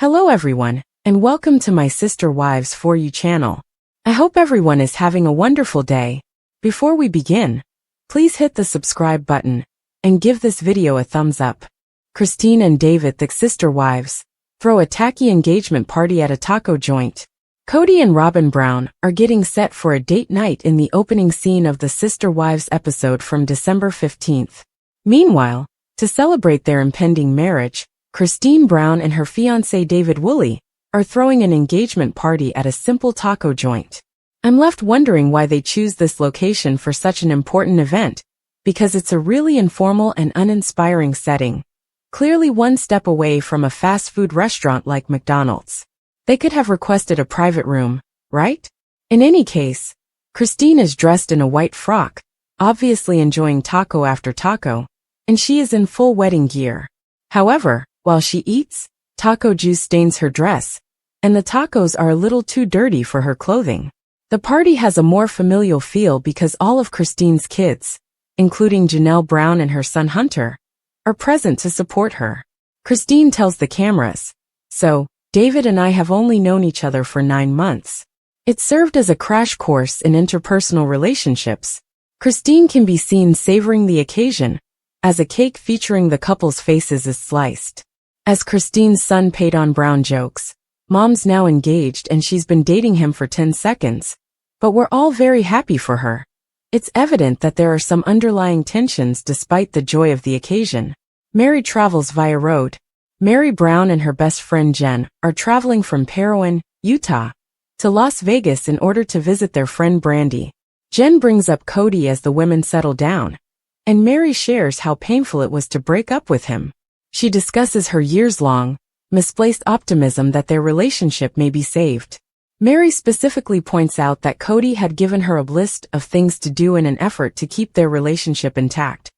Hello everyone, and welcome to my Sister Wives For You channel. I hope everyone is having a wonderful day. Before we begin, please hit the subscribe button and give this video a thumbs up. Christine and David, the sister wives, throw a tacky engagement party at a taco joint. Cody and Robyn Brown are getting set for a date night in the opening scene of the Sister Wives episode from December 15th. Meanwhile, to celebrate their impending marriage, Christine Brown and her fiancé David Woolley are throwing an engagement party at a simple taco joint. I'm left wondering why they choose this location for such an important event, because it's a really informal and uninspiring setting, clearly one step away from a fast food restaurant like McDonald's. They could have requested a private room, right? In any case, Christine is dressed in a white frock, obviously enjoying taco after taco, and she is in full wedding gear. However, while she eats, taco juice stains her dress, and the tacos are a little too dirty for her clothing. The party has a more familial feel because all of Christine's kids, including Janelle Brown and her son Hunter, are present to support her. Christine tells the cameras, "So, David and I have only known each other for 9 months." It served as a crash course in interpersonal relationships. Christine can be seen savoring the occasion, as a cake featuring the couple's faces is sliced. As Christine's son Peyton Brown jokes, "Mom's now engaged and she's been dating him for 10 seconds, but we're all very happy for her." It's evident that there are some underlying tensions despite the joy of the occasion. Meri travels via road. Meri Brown and her best friend Jen are traveling from Parowan, Utah, to Las Vegas in order to visit their friend Brandy. Jen brings up Cody as the women settle down, and Meri shares how painful it was to break up with him. She discusses her years-long, misplaced optimism that their relationship may be saved. Meri specifically points out that Cody had given her a list of things to do in an effort to keep their relationship intact,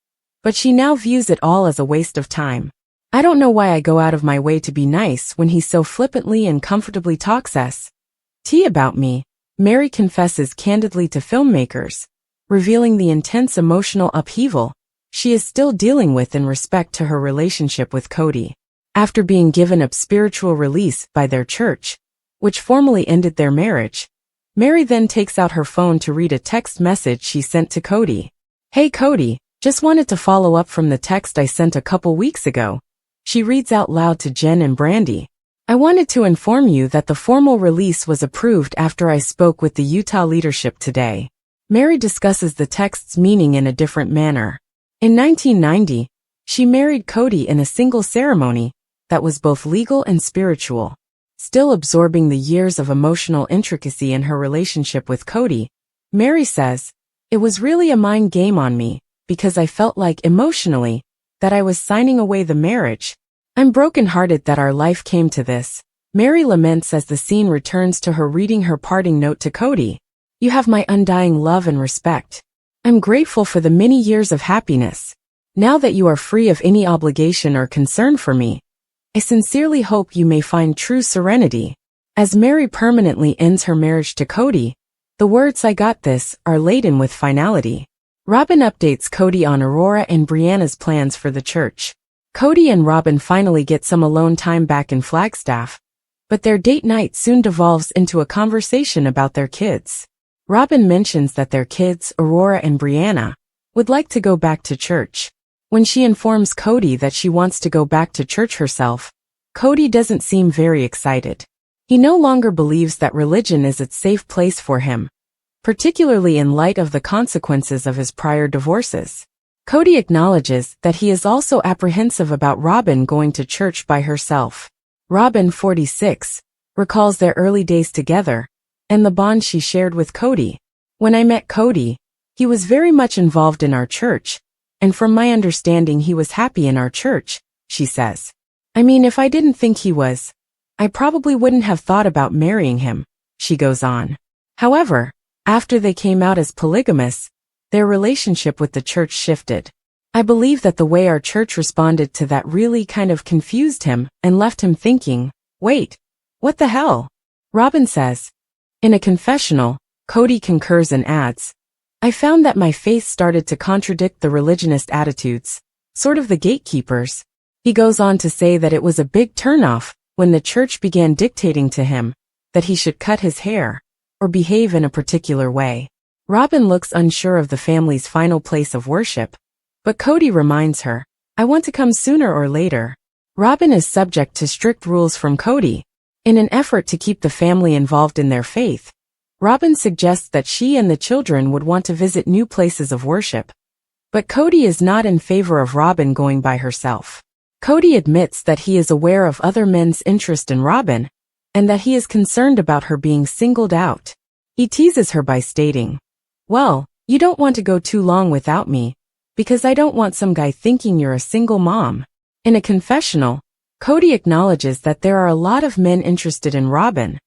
but she now views it all as a waste of time. "I don't know why I go out of my way to be nice when he so flippantly and comfortably talks s.t. about me," Meri confesses candidly to filmmakers, revealing the intense emotional upheaval she is still dealing with in respect to her relationship with Cody. After being given a spiritual release by their church, which formally ended their marriage, Meri then takes out her phone to read a text message she sent to Cody. "Hey Cody, just wanted to follow up from the text I sent a couple weeks ago," she reads out loud to Jen and Brandy. "I wanted to inform you that the formal release was approved after I spoke with the Utah leadership today." Meri discusses the text's meaning in a different manner. In 1990, she married Cody in a single ceremony that was both legal and spiritual. Still absorbing the years of emotional intricacy in her relationship with Cody, Meri says, "It was really a mind game on me, because I felt like, emotionally, that I was signing away the marriage. I'm brokenhearted that our life came to this." Meri laments as the scene returns to her reading her parting note to Cody. "You have my undying love and respect. I'm grateful for the many years of happiness. Now that you are free of any obligation or concern for me, I sincerely hope you may find true serenity." As Meri permanently ends her marriage to Cody, the words "I got this" are laden with finality. Robyn updates Cody on Aurora and Brianna's plans for the church. Cody and Robyn finally get some alone time back in Flagstaff, but their date night soon devolves into a conversation about their kids. Robyn mentions that their kids, Aurora and Brianna, would like to go back to church. When she informs Cody that she wants to go back to church herself, Cody doesn't seem very excited. He no longer believes that religion is a safe place for him, particularly in light of the consequences of his prior divorces. Cody acknowledges that he is also apprehensive about Robyn going to church by herself. Robyn, 46, recalls their early days together and the bond she shared with Cody. "When I met Cody, he was very much involved in our church, and from my understanding he was happy in our church," she says. "I mean, if I didn't think he was, I probably wouldn't have thought about marrying him," she goes on. However, after they came out as polygamous, their relationship with the church shifted. "I believe that the way our church responded to that really kind of confused him and left him thinking, wait, what the hell?" Robyn says. In a confessional, Cody concurs and adds, "I found that my faith started to contradict the religionist attitudes, sort of the gatekeepers." He goes on to say that it was a big turnoff when the church began dictating to him that he should cut his hair or behave in a particular way. Robyn looks unsure of the family's final place of worship, but Kody reminds her, "I want to come sooner or later." Robyn is subject to strict rules from Kody. In an effort to keep the family involved in their faith, Robyn suggests that she and the children would want to visit new places of worship. But Kody is not in favor of Robyn going by herself. Kody admits that he is aware of other men's interest in Robyn, and that he is concerned about her being singled out. He teases her by stating, "Well, you don't want to go too long without me, because I don't want some guy thinking you're a single mom." In a confessional, Kody acknowledges that there are a lot of men interested in Robyn,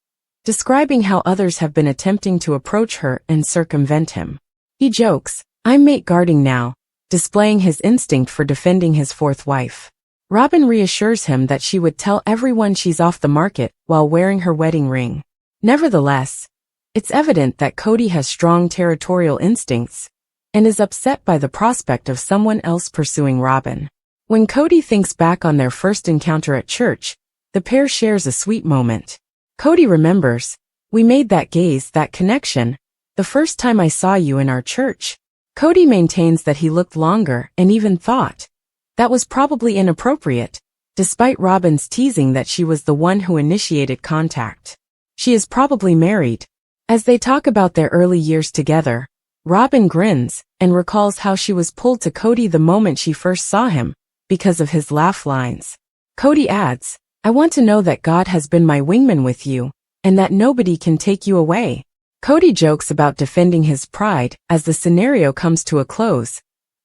describing how others have been attempting to approach her and circumvent him. He jokes, "I'm mate guarding now," displaying his instinct for defending his fourth wife. Robyn reassures him that she would tell everyone she's off the market while wearing her wedding ring. Nevertheless, it's evident that Kody has strong territorial instincts and is upset by the prospect of someone else pursuing Robyn. When Kody thinks back on their first encounter at church, the pair shares a sweet moment. Kody remembers, "We made that gaze, that connection, the first time I saw you in our church." Kody maintains that he looked longer and even thought that was probably inappropriate, despite Robyn's teasing that she was the one who initiated contact. She is probably married. As they talk about their early years together, Robyn grins and recalls how she was pulled to Kody the moment she first saw him, because of his laugh lines. Kody adds, "I want to know that God has been my wingman with you, and that nobody can take you away." Kody jokes about defending his pride as the scenario comes to a close,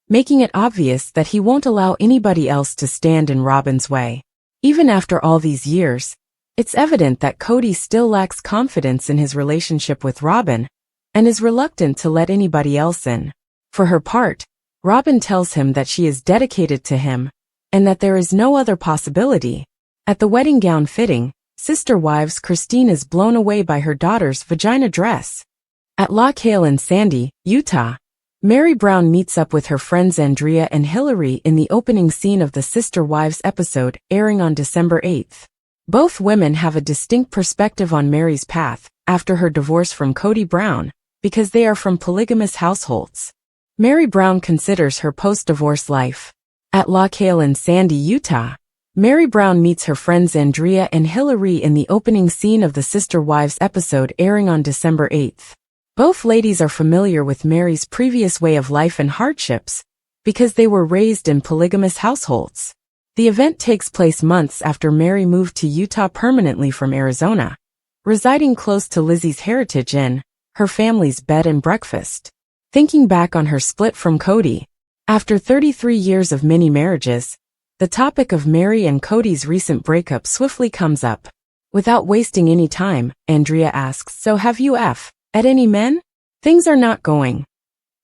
making it obvious that he won't allow anybody else to stand in Robyn's way. Even after all these years, it's evident that Kody still lacks confidence in his relationship with Robyn, and is reluctant to let anybody else in. For her part, Robyn tells him that she is dedicated to him, and that there is no other possibility. At the wedding gown fitting, sister wives Christine is blown away by her daughter's vagina dress. At Loch Hale in Sandy, Utah, Meri Brown meets up with her friends Andrea and Hillary in the opening scene of the Sister Wives episode, airing on December 8th. Both women have a distinct perspective on Meri's path after her divorce from Cody Brown, because they are from polygamous households. Meri Brown considers her post-divorce life. At Loch Hale in Sandy, Utah, Meri Brown meets her friends Andrea and Hillary in the opening scene of the Sister Wives episode, airing on December 8th. Both ladies are familiar with Meri's previous way of life and hardships, because they were raised in polygamous households. The event takes place months after Meri moved to Utah permanently from Arizona, residing close to Lizzie's Heritage Inn, her family's bed and breakfast. Thinking back on her split from Kody, after 33 years of many marriages, the topic of Meri and Kody's recent breakup swiftly comes up. Without wasting any time, Andrea asks, "So have you at any men?" "Things are not going.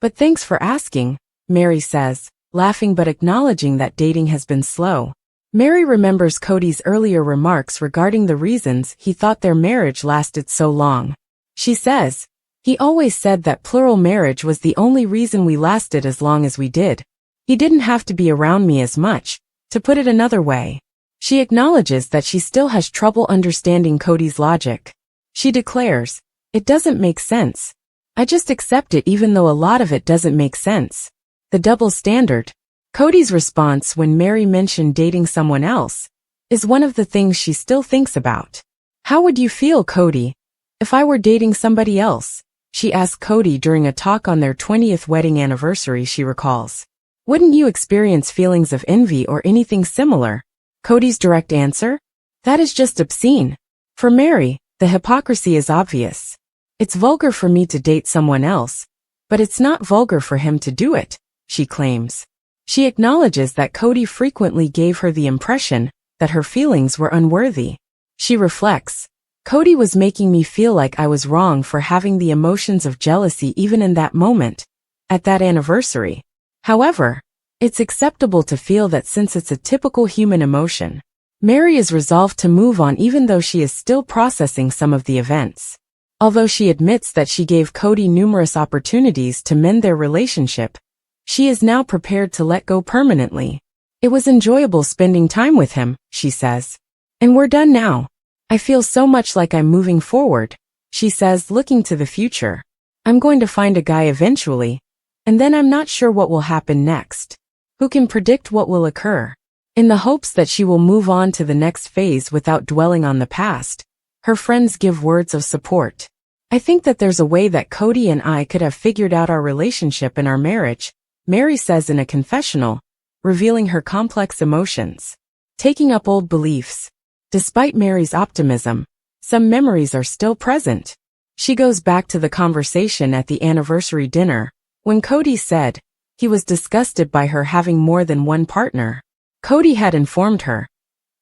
But thanks for asking," Meri says, laughing but acknowledging that dating has been slow. Meri remembers Kody's earlier remarks regarding the reasons he thought their marriage lasted so long. She says, "He always said that plural marriage was the only reason we lasted as long as we did. He didn't have to be around me as much, to put it another way." She acknowledges that she still has trouble understanding Kody's logic. She declares, "It doesn't make sense. I just accept it even though a lot of it doesn't make sense." The double standard. Kody's response when Meri mentioned dating someone else is one of the things she still thinks about. "How would you feel, Kody, if I were dating somebody else?" she asked Kody during a talk on their 20th wedding anniversary, she recalls. "Wouldn't you experience feelings of envy or anything similar?" Kody's direct answer? "That is just obscene." For Meri, the hypocrisy is obvious. "It's vulgar for me to date someone else, but it's not vulgar for him to do it," she claims. She acknowledges that Kody frequently gave her the impression that her feelings were unworthy. She reflects, "Kody was making me feel like I was wrong for having the emotions of jealousy even in that moment, at that anniversary. However, it's acceptable to feel that since it's a typical human emotion." Meri is resolved to move on even though she is still processing some of the events. Although she admits that she gave Kody numerous opportunities to mend their relationship, she is now prepared to let go permanently. "It was enjoyable spending time with him," she says. And we're done now. I feel so much like I'm moving forward, she says, looking to the future. I'm going to find a guy eventually, and then I'm not sure what will happen next. Who can predict what will occur? In the hopes that she will move on to the next phase without dwelling on the past, her friends give words of support. I think that there's a way that Cody and I could have figured out our relationship and our marriage, Meri says in a confessional, revealing her complex emotions. Taking up old beliefs. Despite Meri's optimism, some memories are still present. She goes back to the conversation at the anniversary dinner, when Cody said he was disgusted by her having more than one partner. Cody had informed her,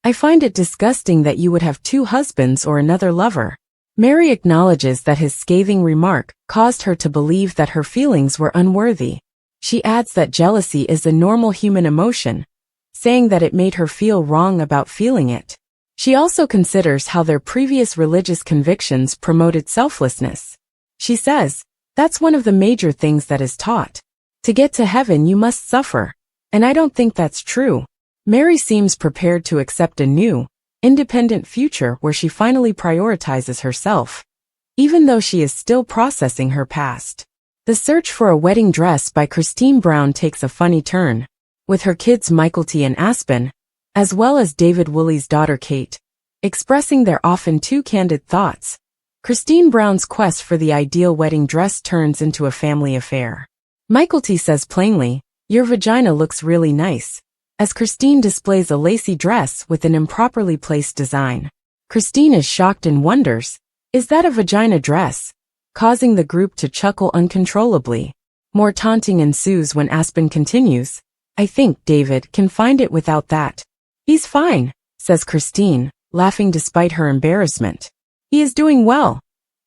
I find it disgusting that you would have two husbands or another lover. Meri acknowledges that his scathing remark caused her to believe that her feelings were unworthy. She adds that jealousy is a normal human emotion, saying that it made her feel wrong about feeling it. She also considers how their previous religious convictions promoted selflessness. She says, that's one of the major things that is taught. To get to heaven you must suffer. And I don't think that's true. Meri seems prepared to accept a new, independent future where she finally prioritizes herself, even though she is still processing her past. The search for a wedding dress by Robyn Brown takes a funny turn, with her kids Mykelti and Aspen, as well as David Woolley's daughter Kate, expressing their often too candid thoughts. Robyn Brown's quest for the ideal wedding dress turns into a family affair. Mykelti says plainly, your vagina looks really nice, as Robyn displays a lacy dress with an improperly placed design. Robyn is shocked and wonders, is that a vagina dress? Causing the group to chuckle uncontrollably. More taunting ensues when Aspen continues, I think David can find it without that. He's fine, says Robyn, laughing despite her embarrassment. He is doing well.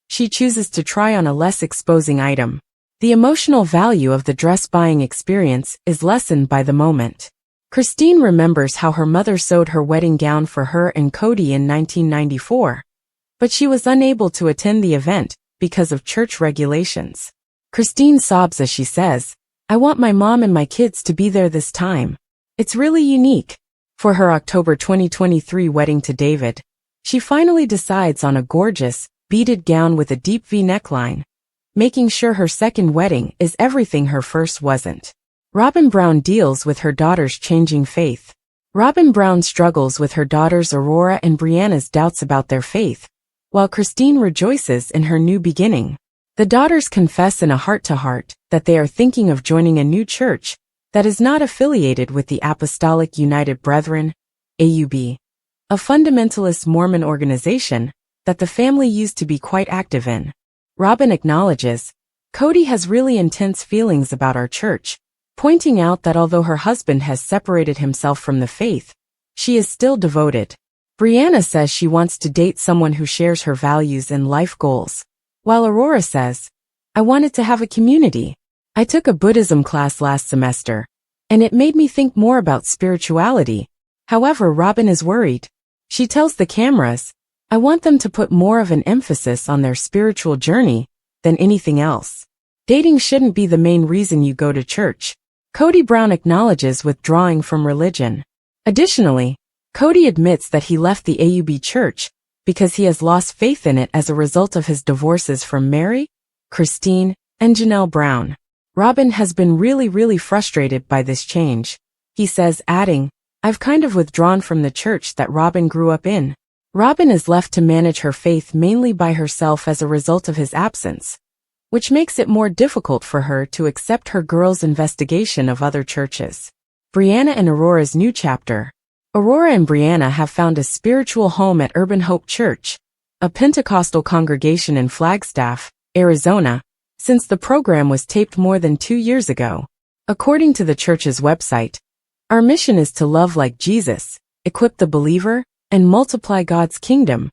She chooses to try on a less exposing item. The emotional value of the dress buying experience is lessened by the moment. Robyn remembers how her mother sewed her wedding gown for her and Cody in 1994, but she was unable to attend the event because of church regulations. Robyn sobs as she says, I want my mom and my kids to be there this time. It's really unique. For her October 2023 wedding to David, she finally decides on a gorgeous, beaded gown with a deep V neckline, making sure her second wedding is everything her first wasn't. Robyn Brown deals with her daughter's changing faith. Robyn Brown struggles with her daughters Aurora and Brianna's doubts about their faith, while Robyn rejoices in her new beginning. The daughters confess in a heart-to-heart that they are thinking of joining a new church that is not affiliated with the Apostolic United Brethren, AUB, a fundamentalist Mormon organization that the family used to be quite active in. Robyn acknowledges, Cody has really intense feelings about our church, pointing out that although her husband has separated himself from the faith, she is still devoted. Brianna says she wants to date someone who shares her values and life goals, while Aurora says, I wanted to have a community. I took a Buddhism class last semester, and it made me think more about spirituality. However, Robyn is worried. She tells the cameras, I want them to put more of an emphasis on their spiritual journey than anything else. Dating shouldn't be the main reason you go to church. Cody Brown acknowledges withdrawing from religion. Additionally, Cody admits that he left the AUB church because he has lost faith in it as a result of his divorces from Meri, Robyn, and Janelle Brown. Robyn has been really frustrated by this change, he says, adding, I've kind of withdrawn from the church that Robyn grew up in. Robyn is left to manage her faith mainly by herself as a result of his absence, which makes it more difficult for her to accept her girls' investigation of other churches. Brianna and Aurora's new chapter. Aurora and Brianna have found a spiritual home at Urban Hope Church, a Pentecostal congregation in Flagstaff, Arizona, since the program was taped more than 2 years ago. According to the church's website, our mission is to love like Jesus, equip the believer, and multiply God's kingdom,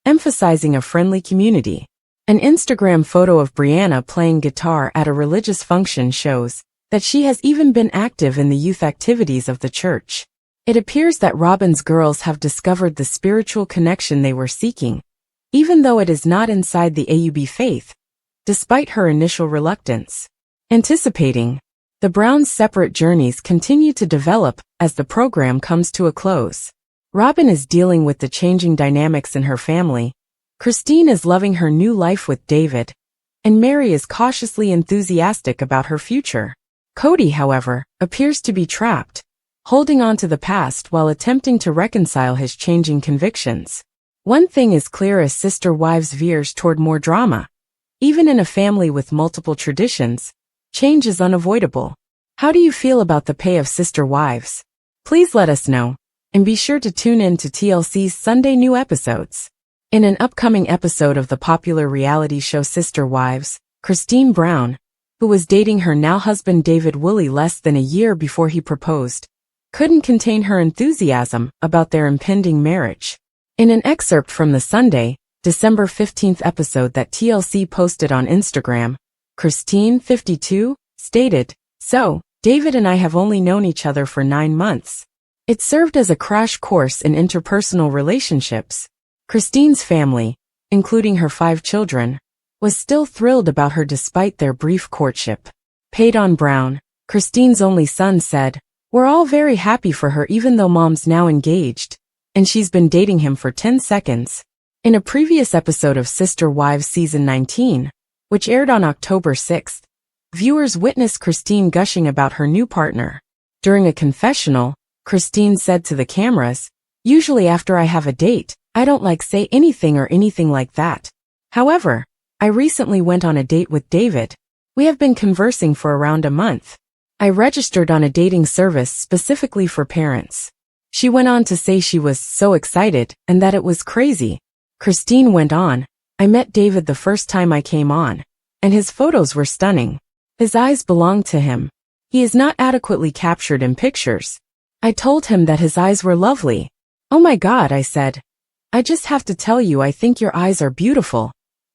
emphasizing a friendly community. An Instagram photo of Brianna playing guitar at a religious function shows that she has even been active in the youth activities of the church. It appears that Robyn's girls have discovered the spiritual connection they were seeking, even though it is not inside the AUB faith, despite her initial reluctance. Anticipating, the Browns' separate journeys continue to develop as the program comes to a close. Robyn is dealing with the changing dynamics in her family. Christine is loving her new life with David, and Meri is cautiously enthusiastic about her future. Cody, however, appears to be trapped, holding on to the past while attempting to reconcile his changing convictions. One thing is clear as Sister Wives veers toward more drama. Even in a family with multiple traditions, change is unavoidable. How do you feel about the pay of Sister Wives? Please let us know, and be sure to tune in to TLC's Sunday new episodes. In an upcoming episode of the popular reality show Sister Wives, Christine Brown, who was dating her now husband David Woolley less than a year before he proposed, couldn't contain her enthusiasm about their impending marriage. In an excerpt from the Sunday, December 15th episode that TLC posted on Instagram, Christine, 52, stated, "So, David and I have only known each other for 9 months. It served as a crash course in interpersonal relationships." Christine's family, including her 5 children, was still thrilled about her despite their brief courtship. Paydon Brown, Christine's only son, said, "We're all very happy for her even though mom's now engaged, and she's been dating him for 10 seconds. In a previous episode of Sister Wives Season 19, which aired on October 6th, viewers witnessed Christine gushing about her new partner. During a confessional, Christine said to the cameras, "Usually after I have a date, I don't like say anything or anything like that. However, I recently went on a date with David. We have been conversing for around a month. I registered on a dating service specifically for parents." She went on to say she was so excited and that it was crazy. Christine went on, "I met David the first time I came on, and his photos were stunning. His eyes belong to him. He is not adequately captured in pictures. I told him that his eyes were lovely. Oh my God, I said. I just have to tell you I think your eyes are beautiful,"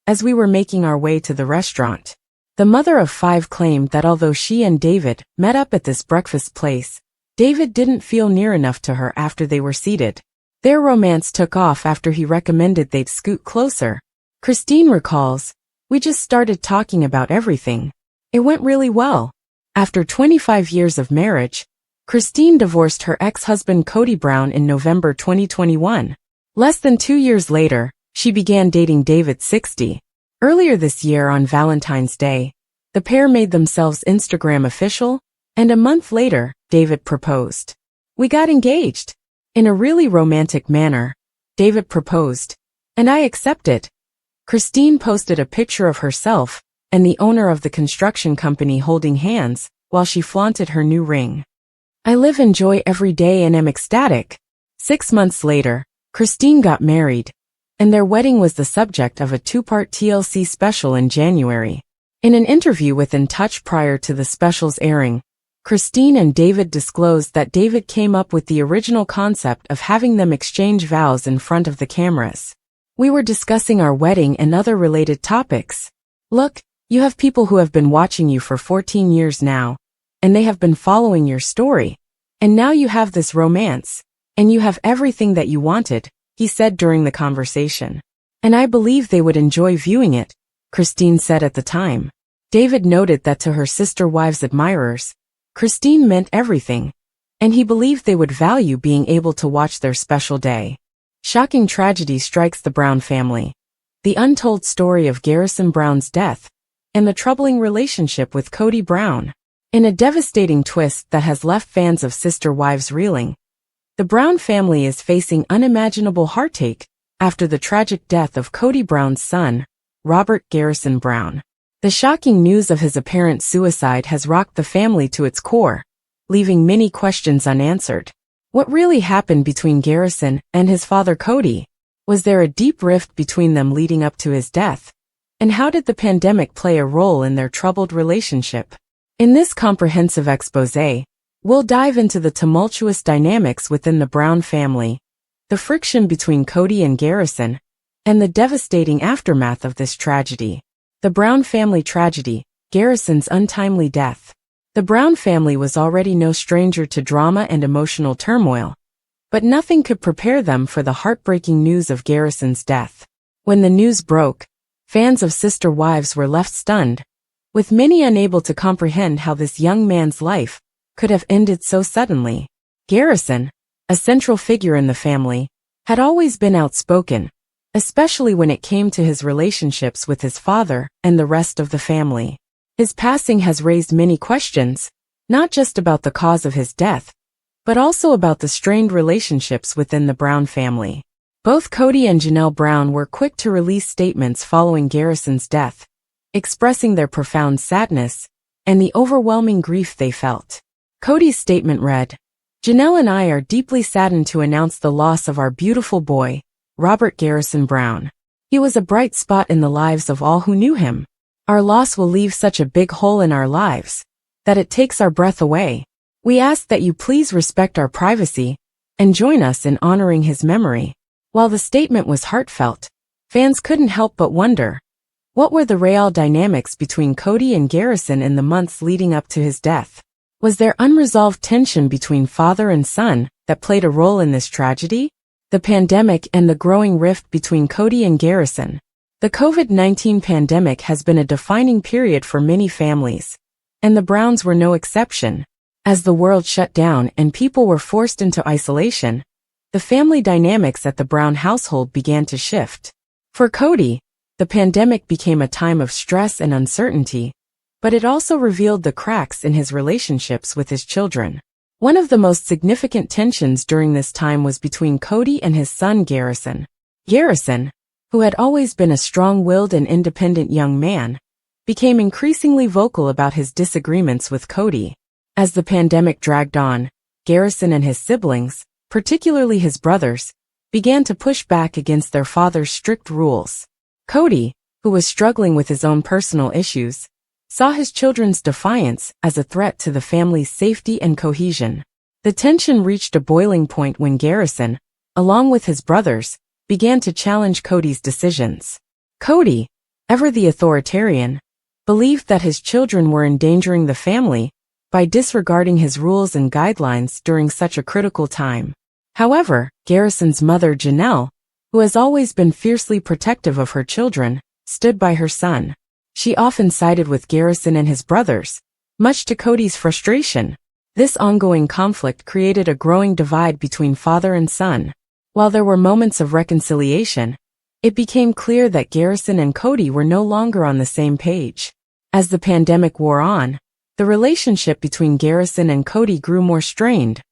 as we were making our way to the restaurant. The mother of 5 claimed that although she and David met up at this breakfast place, David didn't feel near enough to her after they were seated. Their romance took off after he recommended they'd scoot closer. Christine recalls, "We just started talking about everything. It went really well." After 25 years of marriage, Christine divorced her ex-husband Cody Brown in November 2021. Less than 2 years later, she began dating David, 60. Earlier this year on Valentine's Day, the pair made themselves Instagram official, and a month later, David proposed. "We got engaged. In a really romantic manner, David proposed, and I accepted." Christine posted a picture of herself and the owner of the construction company holding hands while she flaunted her new ring. "I live in joy every day and am ecstatic." 6 months later, Christine got married, and their wedding was the subject of a 2-part TLC special in January. In an interview with In Touch prior to the special's airing, Christine and David disclosed that David came up with the original concept of having them exchange vows in front of the cameras. "We were discussing our wedding and other related topics. Look, you have people who have been watching you for 14 years now, and they have been following your story. And now you have this romance, and you have everything that you wanted," he said during the conversation. "And I believe they would enjoy viewing it," Christine said at the time. David noted that to her Sister Wives admirers, Christine meant everything, and he believed they would value being able to watch their special day. Shocking tragedy strikes the Brown family. The untold story of Garrison Brown's death, and the troubling relationship with Cody Brown. In a devastating twist that has left fans of Sister Wives reeling, the Brown family is facing unimaginable heartache after the tragic death of Cody Brown's son, Robert Garrison Brown. The shocking news of his apparent suicide has rocked the family to its core, leaving many questions unanswered. What really happened between Garrison and his father Cody? Was there a deep rift between them leading up to his death? And how did the pandemic play a role in their troubled relationship? In this comprehensive exposé, we'll dive into the tumultuous dynamics within the Brown family, the friction between Cody and Garrison, and the devastating aftermath of this tragedy. The Brown family tragedy, Garrison's untimely death. The Brown family was already no stranger to drama and emotional turmoil, but nothing could prepare them for the heartbreaking news of Garrison's death. When the news broke, fans of Sister Wives were left stunned, with many unable to comprehend how this young man's life could have ended so suddenly. Garrison, a central figure in the family, had always been outspoken, especially when it came to his relationships with his father and the rest of the family. His passing has raised many questions, not just about the cause of his death, but also about the strained relationships within the Brown family. Both Kody and Janelle Brown were quick to release statements following Garrison's death, expressing their profound sadness and the overwhelming grief they felt. Cody's statement read, "Janelle and I are deeply saddened to announce the loss of our beautiful boy, Robert Garrison Brown. He was a bright spot in the lives of all who knew him. Our loss will leave such a big hole in our lives that it takes our breath away. We ask that you please respect our privacy and join us in honoring his memory." While the statement was heartfelt, fans couldn't help but wonder, what were the real dynamics between Kody and Garrison in the months leading up to his death? Was there unresolved tension between father and son that played a role in this tragedy? The pandemic and the growing rift between Kody and Garrison. The COVID-19 pandemic has been a defining period for many families, and the Browns were no exception. As the world shut down and people were forced into isolation, the family dynamics at the Brown household began to shift. For Kody, the pandemic became a time of stress and uncertainty, but it also revealed the cracks in his relationships with his children. One of the most significant tensions during this time was between Kody and his son Garrison. Garrison, who had always been a strong-willed and independent young man, became increasingly vocal about his disagreements with Kody. As the pandemic dragged on, Garrison and his siblings, particularly his brothers, began to push back against their father's strict rules. Kody, who was struggling with his own personal issues, saw his children's defiance as a threat to the family's safety and cohesion. The tension reached a boiling point when Garrison, along with his brothers, began to challenge Kody's decisions. Kody, ever the authoritarian, believed that his children were endangering the family by disregarding his rules and guidelines during such a critical time. However, Garrison's mother Janelle, who has always been fiercely protective of her children, stood by her son. She often sided with Garrison and his brothers, much to Kody's frustration. This ongoing conflict created a growing divide between father and son. While there were moments of reconciliation, it became clear that Garrison and Kody were no longer on the same page. As the pandemic wore on, the relationship between Garrison and Kody grew more strained,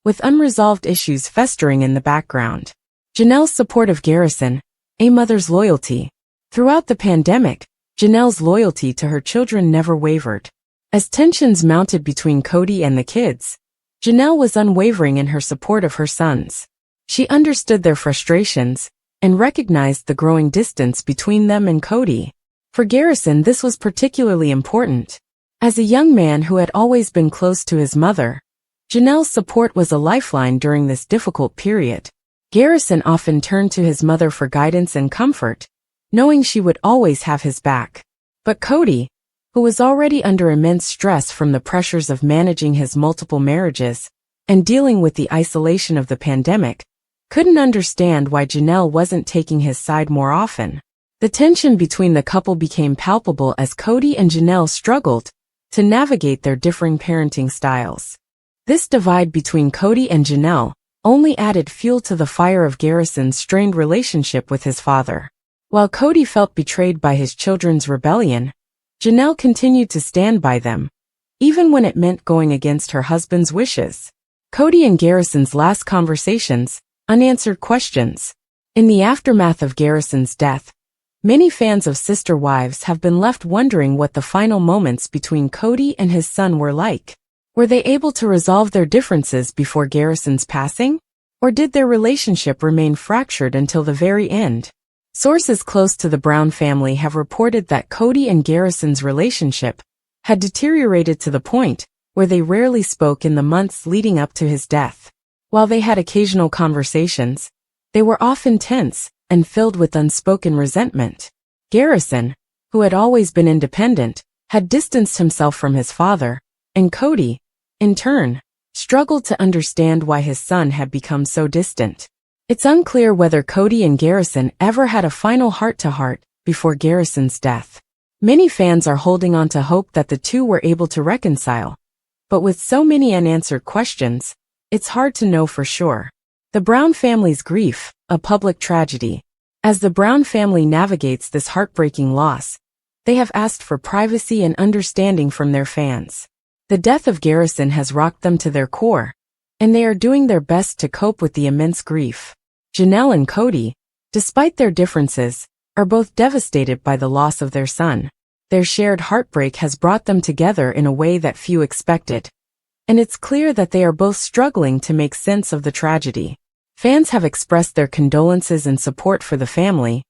with unresolved issues festering in the background. Janelle's support of Garrison, a mother's loyalty. Throughout the pandemic, Janelle's loyalty to her children never wavered. As tensions mounted between Kody and the kids, Janelle was unwavering in her support of her sons. She understood their frustrations and recognized the growing distance between them and Kody. For Garrison, this was particularly important. As a young man who had always been close to his mother, Janelle's support was a lifeline during this difficult period. Garrison often turned to his mother for guidance and comfort, knowing she would always have his back. But Kody, who was already under immense stress from the pressures of managing his multiple marriages and dealing with the isolation of the pandemic, couldn't understand why Janelle wasn't taking his side more often. The tension between the couple became palpable as Kody and Janelle struggled to navigate their differing parenting styles. This divide between Kody and Janelle only added fuel to the fire of Garrison's strained relationship with his father. While Kody felt betrayed by his children's rebellion, Janelle continued to stand by them, even when it meant going against her husband's wishes. Kody and Garrison's last conversations, unanswered questions. In the aftermath of Garrison's death, many fans of Sister Wives have been left wondering what the final moments between Kody and his son were like. Were they able to resolve their differences before Garrison's passing? Or did their relationship remain fractured until the very end? Sources close to the Brown family have reported that Kody and Garrison's relationship had deteriorated to the point where they rarely spoke in the months leading up to his death. While they had occasional conversations, they were often tense and filled with unspoken resentment. Garrison, who had always been independent, had distanced himself from his father, and Kody, in turn, struggled to understand why his son had become so distant. It's unclear whether Kody and Garrison ever had a final heart-to-heart before Garrison's death. Many fans are holding on to hope that the two were able to reconcile, but with so many unanswered questions, it's hard to know for sure. The Brown family's grief, a public tragedy. As the Brown family navigates this heartbreaking loss, they have asked for privacy and understanding from their fans. The death of Garrison has rocked them to their core, and they are doing their best to cope with the immense grief. Janelle and Cody, despite their differences, are both devastated by the loss of their son. Their shared heartbreak has brought them together in a way that few expected, and it's clear that they are both struggling to make sense of the tragedy. Fans have expressed their condolences and support for the family,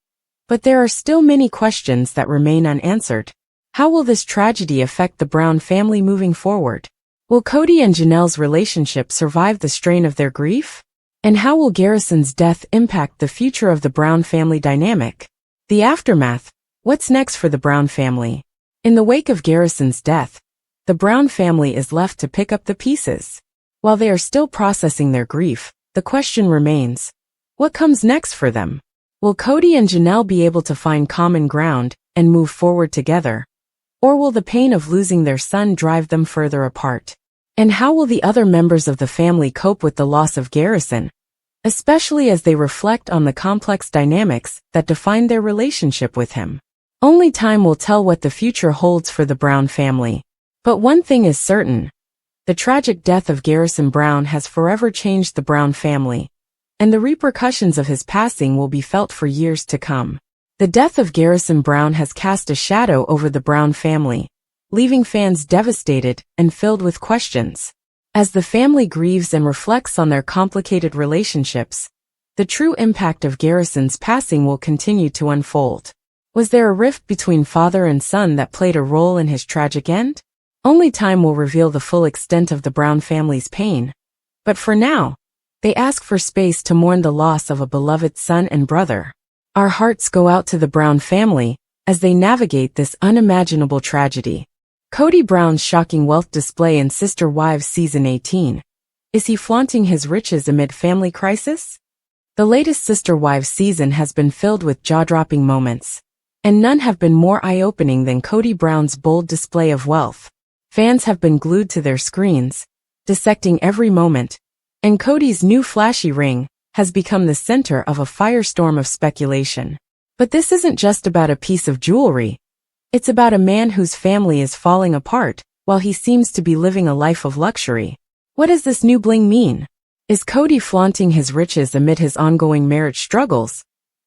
but there are still many questions that remain unanswered. How will this tragedy affect the Brown family moving forward? Will Cody and Janelle's relationship survive the strain of their grief? And how will Garrison's death impact the future of the Brown family dynamic? The aftermath. What's next for the Brown family? In the wake of Garrison's death, the Brown family is left to pick up the pieces. While they are still processing their grief, the question remains, what comes next for them? Will Cody and Janelle be able to find common ground and move forward together? Or will the pain of losing their son drive them further apart? And how will the other members of the family cope with the loss of Garrison, especially as they reflect on the complex dynamics that define their relationship with him? Only time will tell what the future holds for the Brown family. But one thing is certain. The tragic death of Garrison Brown has forever changed the Brown family, and the repercussions of his passing will be felt for years to come. The death of Garrison Brown has cast a shadow over the Brown family, leaving fans devastated and filled with questions. As the family grieves and reflects on their complicated relationships, the true impact of Garrison's passing will continue to unfold. Was there a rift between father and son that played a role in his tragic end? Only time will reveal the full extent of the Brown family's pain. But for now, they ask for space to mourn the loss of a beloved son and brother. Our hearts go out to the Brown family as they navigate this unimaginable tragedy. Cody Brown's shocking wealth display in Sister Wives Season 18. Is he flaunting his riches amid family crisis? The latest Sister Wives season has been filled with jaw-dropping moments, and none have been more eye-opening than Cody Brown's bold display of wealth. Fans have been glued to their screens, dissecting every moment, and Cody's new flashy ring has become the center of a firestorm of speculation. But this isn't just about a piece of jewelry. It's about a man whose family is falling apart, while he seems to be living a life of luxury. What does this new bling mean? Is Cody flaunting his riches amid his ongoing marriage struggles?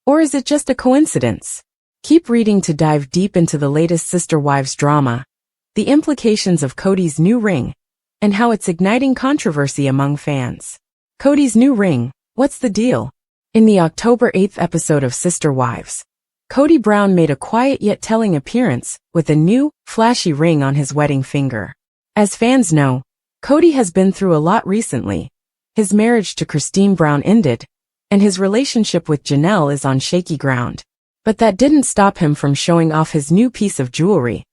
Or is it just a coincidence? Keep reading to dive deep into the latest Sister Wives drama, the implications of Cody's new ring, and how it's igniting controversy among fans. Cody's new ring, what's the deal? In the October 8th episode of Sister Wives, Cody Brown made a quiet yet telling appearance with a new, flashy ring on his wedding finger. As fans know, Cody has been through a lot recently. His marriage to Christine Brown ended, and his relationship with Janelle is on shaky ground. But that didn't stop him from showing off his new piece of jewelry,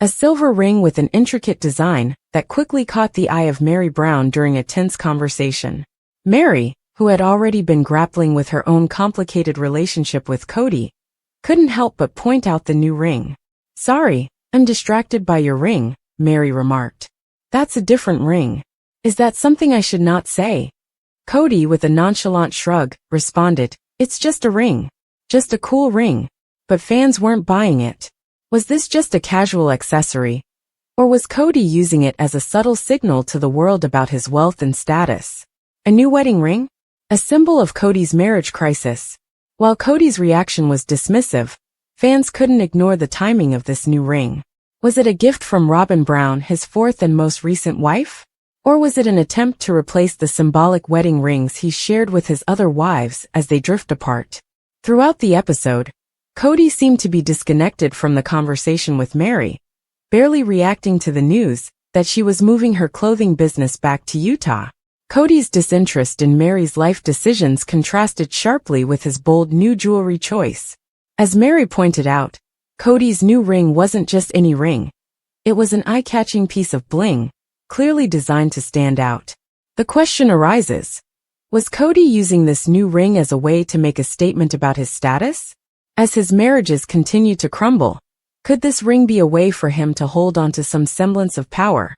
a silver ring with an intricate design that quickly caught the eye of Meri Brown during a tense conversation. Meri, who had already been grappling with her own complicated relationship with Cody, couldn't help but point out the new ring. "Sorry, I'm distracted by your ring," Meri remarked. "That's a different ring. Is that something I should not say?" Cody, with a nonchalant shrug, responded, "It's just a ring. Just a cool ring." But fans weren't buying it. Was this just a casual accessory? Or was Cody using it as a subtle signal to the world about his wealth and status? A new wedding ring? A symbol of Cody's marriage crisis. While Cody's reaction was dismissive, fans couldn't ignore the timing of this new ring. Was it a gift from Robyn Brown, his fourth and most recent wife? Or was it an attempt to replace the symbolic wedding rings he shared with his other wives as they drift apart? Throughout the episode, Cody seemed to be disconnected from the conversation with Meri, barely reacting to the news that she was moving her clothing business back to Utah. Cody's disinterest in Meri's life decisions contrasted sharply with his bold new jewelry choice. As Meri pointed out, Cody's new ring wasn't just any ring. It was an eye-catching piece of bling, clearly designed to stand out. The question arises, was Cody using this new ring as a way to make a statement about his status? As his marriages continue to crumble, could this ring be a way for him to hold on to some semblance of power,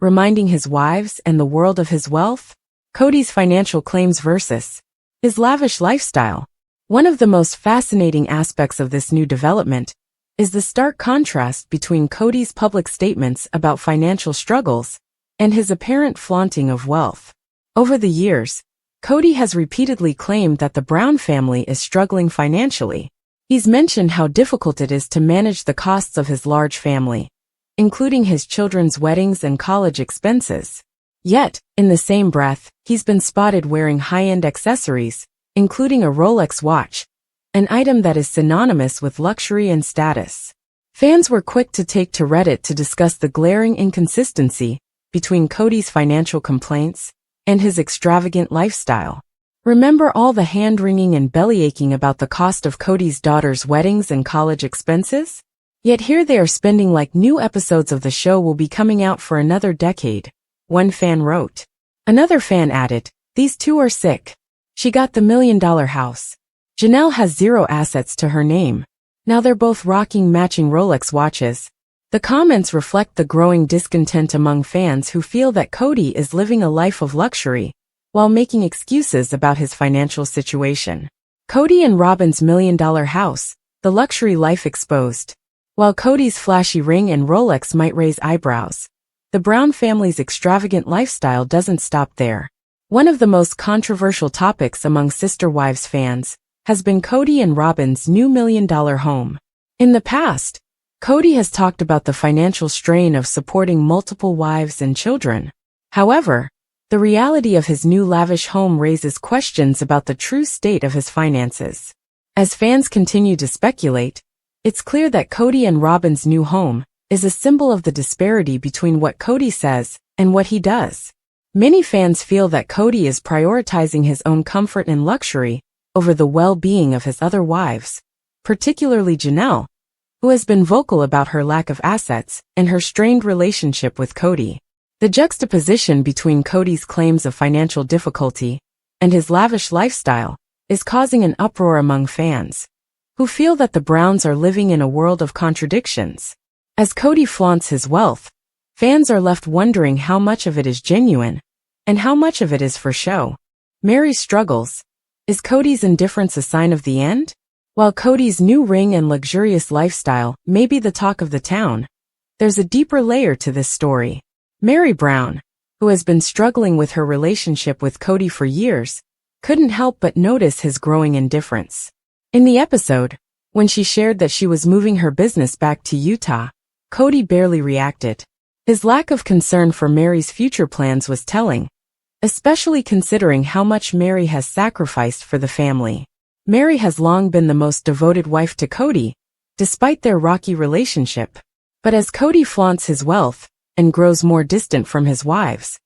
reminding his wives and the world of his wealth? Cody's financial claims versus his lavish lifestyle. One of the most fascinating aspects of this new development is the stark contrast between Cody's public statements about financial struggles and his apparent flaunting of wealth. Over the years, Cody has repeatedly claimed that the Brown family is struggling financially. He's mentioned how difficult it is to manage the costs of his large family, including his children's weddings and college expenses. Yet, in the same breath, he's been spotted wearing high-end accessories, including a Rolex watch, an item that is synonymous with luxury and status. Fans were quick to take to Reddit to discuss the glaring inconsistency between Cody's financial complaints and his extravagant lifestyle. Remember all the hand-wringing and bellyaching about the cost of Cody's daughter's weddings and college expenses? Yet here they are spending like new episodes of the show will be coming out for another decade, one fan wrote. Another fan added, "These two are sick. She got the $1 million house. Janelle has 0 assets to her name. Now they're both rocking matching Rolex watches." The comments reflect the growing discontent among fans who feel that Cody is living a life of luxury while making excuses about his financial situation. Cody and Robyn's $1 million house, the luxury life exposed. While Cody's flashy ring and Rolex might raise eyebrows, the Brown family's extravagant lifestyle doesn't stop there. One of the most controversial topics among Sister Wives fans has been Cody and Robyn's new $1 million home. In the past, Cody has talked about the financial strain of supporting multiple wives and children. However, the reality of his new lavish home raises questions about the true state of his finances. As fans continue to speculate, it's clear that Cody and Robyn's new home is a symbol of the disparity between what Cody says and what he does. Many fans feel that Cody is prioritizing his own comfort and luxury over the well-being of his other wives, particularly Janelle, who has been vocal about her lack of assets and her strained relationship with Cody. The juxtaposition between Cody's claims of financial difficulty and his lavish lifestyle is causing an uproar among fans, who feel that the Browns are living in a world of contradictions. As Cody flaunts his wealth, fans are left wondering how much of it is genuine and how much of it is for show. Meri struggles. Is Cody's indifference a sign of the end? While Cody's new ring and luxurious lifestyle may be the talk of the town, there's a deeper layer to this story. Meri Brown, who has been struggling with her relationship with Cody for years, couldn't help but notice his growing indifference. In the episode, when she shared that she was moving her business back to Utah, Cody barely reacted. His lack of concern for Meri's future plans was telling, especially considering how much Meri has sacrificed for the family. Meri has long been the most devoted wife to Cody, despite their rocky relationship. But as Cody flaunts his wealth and grows more distant from his wives,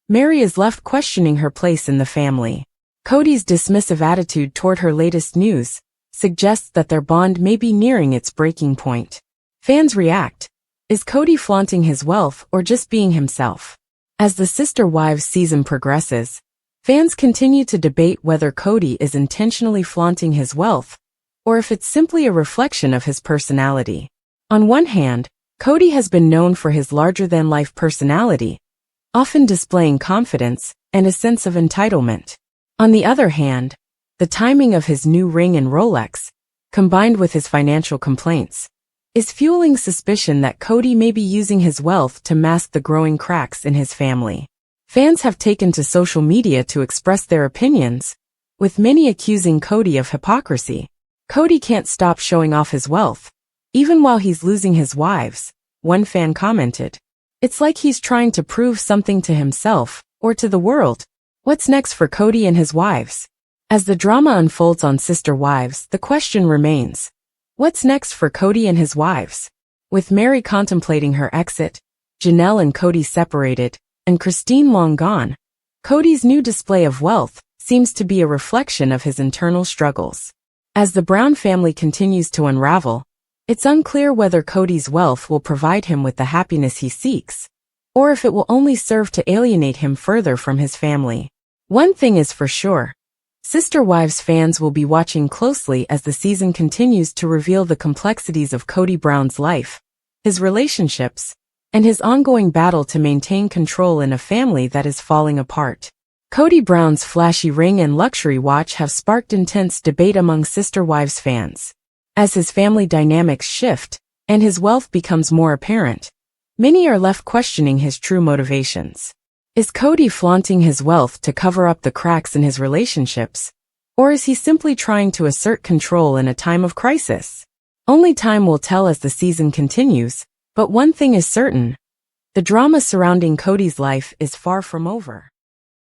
Meri is left questioning her place in the family. Cody's dismissive attitude toward her latest news suggests that their bond may be nearing its breaking point. Fans react. Is Cody flaunting his wealth or just being himself? As the Sister Wives season progresses, fans continue to debate whether Cody is intentionally flaunting his wealth or if it's simply a reflection of his personality. On one hand, Cody has been known for his larger-than-life personality, often displaying confidence and a sense of entitlement. On the other hand, the timing of his new ring and Rolex, combined with his financial complaints, is fueling suspicion that Cody may be using his wealth to mask the growing cracks in his family. Fans have taken to social media to express their opinions, with many accusing Cody of hypocrisy. Cody can't stop showing off his wealth, even while he's losing his wives, one fan commented. It's like he's trying to prove something to himself, or to the world. What's next for Cody and his wives? As the drama unfolds on Sister Wives, the question remains, what's next for Cody and his wives? With Meri contemplating her exit, Janelle and Cody separated, and Christine long gone, Cody's new display of wealth seems to be a reflection of his internal struggles. As the Brown family continues to unravel, it's unclear whether Cody's wealth will provide him with the happiness he seeks, or if it will only serve to alienate him further from his family. One thing is for sure. Sister Wives fans will be watching closely as the season continues to reveal the complexities of Cody Brown's life, his relationships, and his ongoing battle to maintain control in a family that is falling apart. Robyn Brown's flashy ring and luxury watch have sparked intense debate among Sister Wives fans. As his family dynamics shift and his wealth becomes more apparent, many are left questioning his true motivations. Is Kody flaunting his wealth to cover up the cracks in his relationships, or is he simply trying to assert control in a time of crisis? Only time will tell as the season continues, but one thing is certain: the drama surrounding Kody's life is far from over.